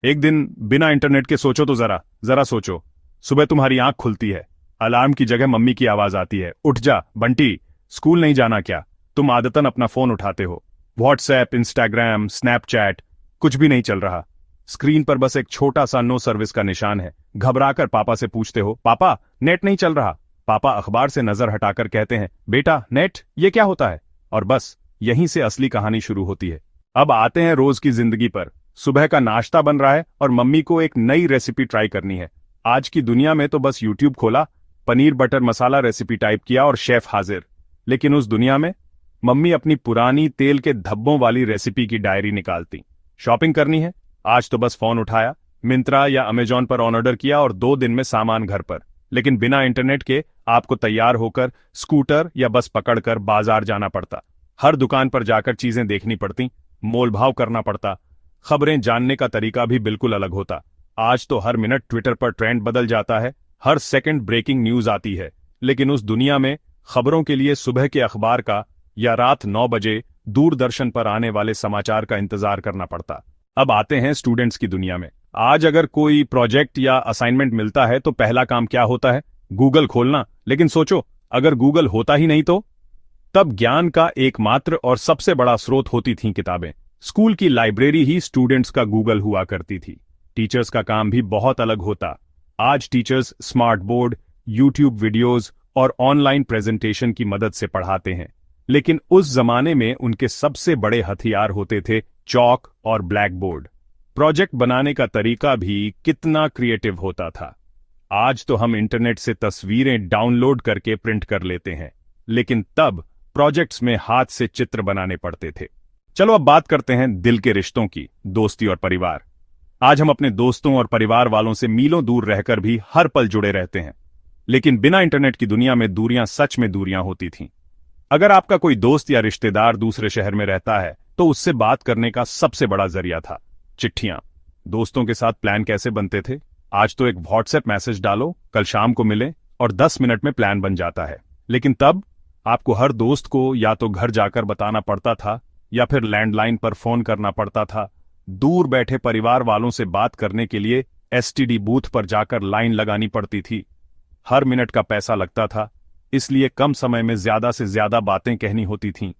एक दिन बिना इंटरनेट के सोचो तो जरा जरा सोचो। सुबह तुम्हारी आंख खुलती है, अलार्म की जगह मम्मी की आवाज आती है, उठ जा बंटी, स्कूल नहीं जाना क्या? तुम आदतन अपना फोन उठाते हो। व्हाट्सएप, इंस्टाग्राम, स्नैपचैट, कुछ भी नहीं चल रहा। स्क्रीन पर बस एक छोटा सा नो सर्विस का निशान है। घबराकर पापा से पूछते हो, पापा नेट नहीं चल रहा। पापा अखबार से नजर हटाकर कहते हैं, बेटा नेट ये क्या होता है? और बस यहीं से असली कहानी शुरू होती है। अब आते हैं रोज की जिंदगी पर। सुबह का नाश्ता बन रहा है और मम्मी को एक नई रेसिपी ट्राई करनी है। आज की दुनिया में तो बस यूट्यूब खोला, पनीर बटर मसाला रेसिपी टाइप किया और शेफ हाजिर। लेकिन उस दुनिया में मम्मी अपनी पुरानी तेल के धब्बों वाली रेसिपी की डायरी निकालती। शॉपिंग करनी है, आज तो बस फोन उठाया, मिंत्रा या अमेजॉन पर ऑर्डर किया और 2 दिन में सामान घर पर। लेकिन बिना इंटरनेट के आपको तैयार होकर स्कूटर या बस पकड़कर बाजार जाना पड़ता। हर दुकान पर जाकर चीजें देखनी पड़ती, मोल भाव करना पड़ता। खबरें जानने का तरीका भी बिल्कुल अलग होता। आज तो हर मिनट ट्विटर पर ट्रेंड बदल जाता है, हर सेकंड ब्रेकिंग न्यूज आती है। लेकिन उस दुनिया में खबरों के लिए सुबह के अखबार का या रात 9 बजे दूरदर्शन पर आने वाले समाचार का इंतजार करना पड़ता। अब आते हैं स्टूडेंट्स की दुनिया में। आज अगर कोई प्रोजेक्ट या असाइनमेंट मिलता है तो पहला काम क्या होता है? गूगल खोलना। लेकिन सोचो, अगर गूगल होता ही नहीं तो? तब ज्ञान का एकमात्र और सबसे बड़ा स्रोत होती थीं किताबें। स्कूल की लाइब्रेरी ही स्टूडेंट्स का गूगल हुआ करती थी। टीचर्स का काम भी बहुत अलग होता। आज teachers smart board, YouTube videos और ऑनलाइन प्रेजेंटेशन की मदद से पढ़ाते हैं। लेकिन उस जमाने में उनके सबसे बड़े हथियार होते थे चॉक और ब्लैक बोर्ड। प्रोजेक्ट बनाने का तरीका भी कितना क्रिएटिव होता था। आज तो हम इंटरनेट से तस्वीरें डाउनलोड करके प्रिंट कर लेते हैं, लेकिन तब प्रोजेक्ट्स में हाथ से चित्र बनाने पड़ते थे। चलो अब बात करते हैं दिल के रिश्तों की, दोस्ती और परिवार। आज हम अपने दोस्तों और परिवार वालों से मीलों दूर रहकर भी हर पल जुड़े रहते हैं। लेकिन बिना इंटरनेट की दुनिया में दूरियां सच में दूरियां होती थीं। अगर आपका कोई दोस्त या रिश्तेदार दूसरे शहर में रहता है तो उससे बात करने का सबसे बड़ा जरिया था चिट्ठियां। दोस्तों के साथ प्लान कैसे बनते थे? आज तो एक व्हाट्सएप मैसेज डालो, कल शाम को मिले, और 10 मिनट में प्लान बन जाता है। लेकिन तब आपको हर दोस्त को या तो घर जाकर बताना पड़ता था या फिर लैंडलाइन पर फोन करना पड़ता था। दूर बैठे परिवार वालों से बात करने के लिए एसटीडी बूथ पर जाकर लाइन लगानी पड़ती थी। हर मिनट का पैसा लगता था, इसलिए कम समय में ज्यादा से ज्यादा बातें कहनी होती थीं।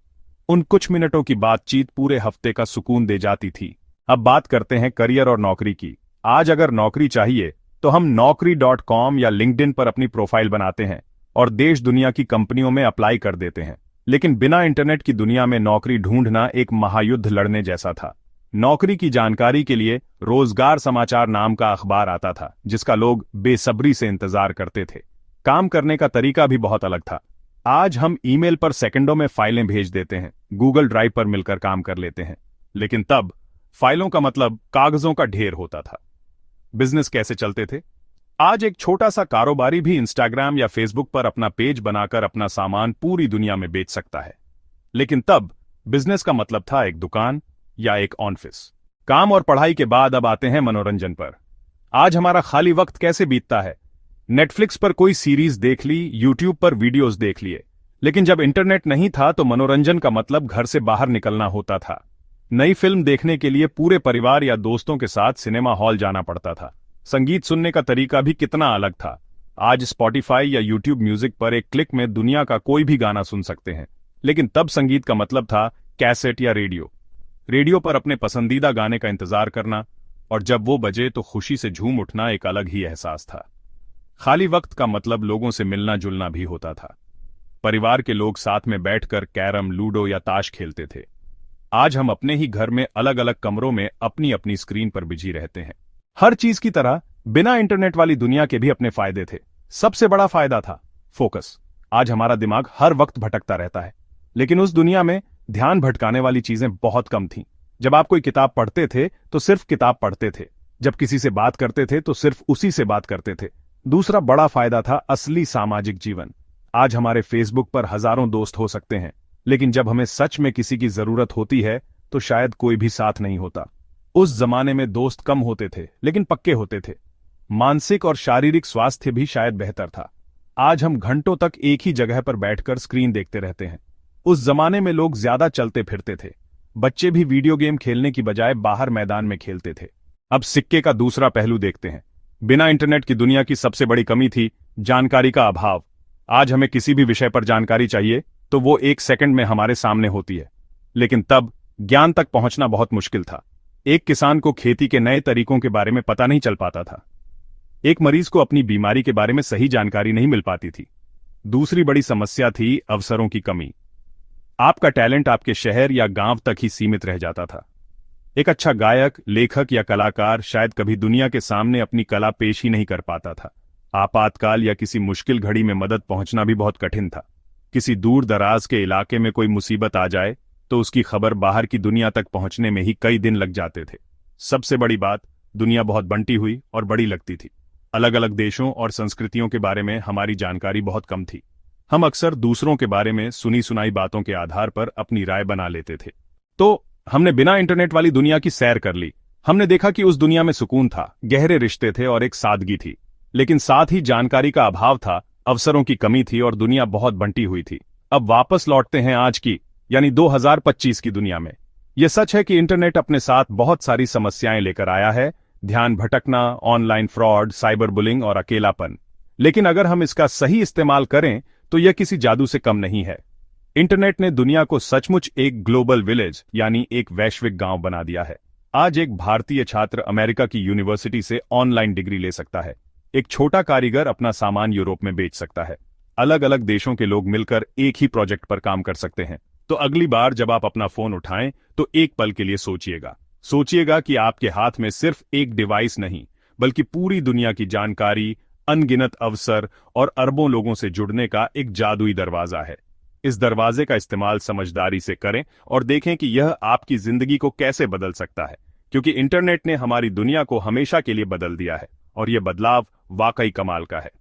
उन कुछ मिनटों की बातचीत पूरे हफ्ते का सुकून दे जाती थी। अब बात करते हैं करियर और नौकरी की। आज अगर नौकरी चाहिए तो हम naukri.com या लिंक्डइन पर अपनी प्रोफाइल बनाते हैं और देश दुनिया की कंपनियों में अप्लाई कर देते हैं। लेकिन बिना इंटरनेट की दुनिया में नौकरी ढूंढना एक महायुद्ध लड़ने जैसा था। नौकरी की जानकारी के लिए रोजगार समाचार नाम का अखबार आता था, जिसका लोग बेसब्री से इंतजार करते थे। काम करने का तरीका भी बहुत अलग था। आज हम ईमेल पर सेकंडों में फाइलें भेज देते हैं, गूगल ड्राइव पर मिलकर काम कर लेते हैं। लेकिन तब फाइलों का मतलब कागजों का ढेर होता था। बिजनेस कैसे चलते थे? आज एक छोटा सा कारोबारी भी इंस्टाग्राम या फेसबुक पर अपना पेज बनाकर अपना सामान पूरी दुनिया में बेच सकता है। लेकिन तब बिजनेस का मतलब था एक दुकान या एक ऑफिस। काम और पढ़ाई के बाद अब आते हैं मनोरंजन पर। आज हमारा खाली वक्त कैसे बीतता है? नेटफ्लिक्स पर कोई सीरीज देख ली, यूट्यूब पर वीडियोस देख लिए। लेकिन जब इंटरनेट नहीं था तो मनोरंजन का मतलब घर से बाहर निकलना होता था। नई फिल्म देखने के लिए पूरे परिवार या दोस्तों के साथ सिनेमा हॉल जाना पड़ता था। संगीत सुनने का तरीका भी कितना अलग था। आज स्पॉटिफाई या यूट्यूब म्यूजिक पर एक क्लिक में दुनिया का कोई भी गाना सुन सकते हैं। लेकिन तब संगीत का मतलब था कैसेट या रेडियो पर अपने पसंदीदा गाने का इंतजार करना, और जब वो बजे तो खुशी से झूम उठना एक अलग ही एहसास था। खाली वक्त का मतलब लोगों से मिलना जुलना भी होता था। परिवार के लोग साथ में बैठकर कैरम, लूडो या ताश खेलते थे। आज हम अपने ही घर में अलग अलग कमरों में अपनी अपनी स्क्रीन पर बिजी रहते हैं। हर चीज की तरह बिना इंटरनेट वाली दुनिया के भी अपने फायदे थे। सबसे बड़ा फायदा था फोकस। आज हमारा दिमाग हर वक्त भटकता रहता है, लेकिन उस दुनिया में ध्यान भटकाने वाली चीजें बहुत कम थीं। जब आप कोई किताब पढ़ते थे तो सिर्फ किताब पढ़ते थे, जब किसी से बात करते थे तो सिर्फ उसी से बात करते थे। दूसरा बड़ा फायदा था असली सामाजिक जीवन। आज हमारे फेसबुक पर हजारों दोस्त हो सकते हैं, लेकिन जब हमें सच में किसी की जरूरत होती है तो शायद कोई भी साथ नहीं होता। उस जमाने में दोस्त कम होते थे लेकिन पक्के होते थे। मानसिक और शारीरिक स्वास्थ्य भी शायद बेहतर था। आज हम घंटों तक एक ही जगह पर बैठकर स्क्रीन देखते रहते हैं। उस जमाने में लोग ज्यादा चलते फिरते थे। बच्चे भी वीडियो गेम खेलने की बजाय बाहर मैदान में खेलते थे। अब सिक्के का दूसरा पहलू देखते हैं। बिना इंटरनेट की दुनिया की सबसे बड़ी कमी थी जानकारी का अभाव। आज हमें किसी भी विषय पर जानकारी चाहिए तो वो 1 सेकंड में हमारे सामने होती है, लेकिन तब ज्ञान तक पहुंचना बहुत मुश्किल था। एक किसान को खेती के नए तरीकों के बारे में पता नहीं चल पाता था। एक मरीज को अपनी बीमारी के बारे में सही जानकारी नहीं मिल पाती थी। दूसरी बड़ी समस्या थी अवसरों की कमी। आपका टैलेंट आपके शहर या गांव तक ही सीमित रह जाता था। एक अच्छा गायक, लेखक या कलाकार शायद कभी दुनिया के सामने अपनी कला पेश ही नहीं कर पाता था। आपातकाल या किसी मुश्किल घड़ी में मदद पहुंचना भी बहुत कठिन था। किसी दूर दराज के इलाके में कोई मुसीबत आ जाए तो उसकी खबर बाहर की दुनिया तक पहुंचने में ही कई दिन लग जाते थे। सबसे बड़ी बात, दुनिया बहुत बंटी हुई और बड़ी लगती थी। अलग अलग देशों और संस्कृतियों के बारे में हमारी जानकारी बहुत कम थी। हम अक्सर दूसरों के बारे में सुनी सुनाई बातों के आधार पर अपनी राय बना लेते थे। तो हमने बिना इंटरनेट वाली दुनिया की सैर कर ली। हमने देखा कि उस दुनिया में सुकून था, गहरे रिश्ते थे और एक सादगी थी, लेकिन साथ ही जानकारी का अभाव था, अवसरों की कमी थी और दुनिया बहुत बंटी हुई थी। अब वापस लौटते हैं आज की यानी 2025 की दुनिया में। यह सच है कि इंटरनेट अपने साथ बहुत सारी समस्याएं लेकर आया है, ध्यान भटकना, ऑनलाइन फ्रॉड, साइबर बुलिंग और अकेलापन। लेकिन अगर हम इसका सही इस्तेमाल करें तो यह किसी जादू से कम नहीं है। इंटरनेट ने दुनिया को सचमुच एक ग्लोबल विलेज यानी एक वैश्विक गांव बना दिया है। आज एक भारतीय छात्र अमेरिका की यूनिवर्सिटी से ऑनलाइन डिग्री ले सकता है। एक छोटा कारीगर अपना सामान यूरोप में बेच सकता है। अलग अलग देशों के लोग मिलकर एक ही प्रोजेक्ट पर काम कर सकते हैं। तो अगली बार जब आप अपना फोन उठाएं तो एक पल के लिए सोचिएगा कि आपके हाथ में सिर्फ एक डिवाइस नहीं, बल्कि पूरी दुनिया की जानकारी, अनगिनत अवसर और अरबों लोगों से जुड़ने का एक जादुई दरवाजा है। इस दरवाजे का इस्तेमाल समझदारी से करें और देखें कि यह आपकी जिंदगी को कैसे बदल सकता है, क्योंकि इंटरनेट ने हमारी दुनिया को हमेशा के लिए बदल दिया है और यह बदलाव वाकई कमाल का है।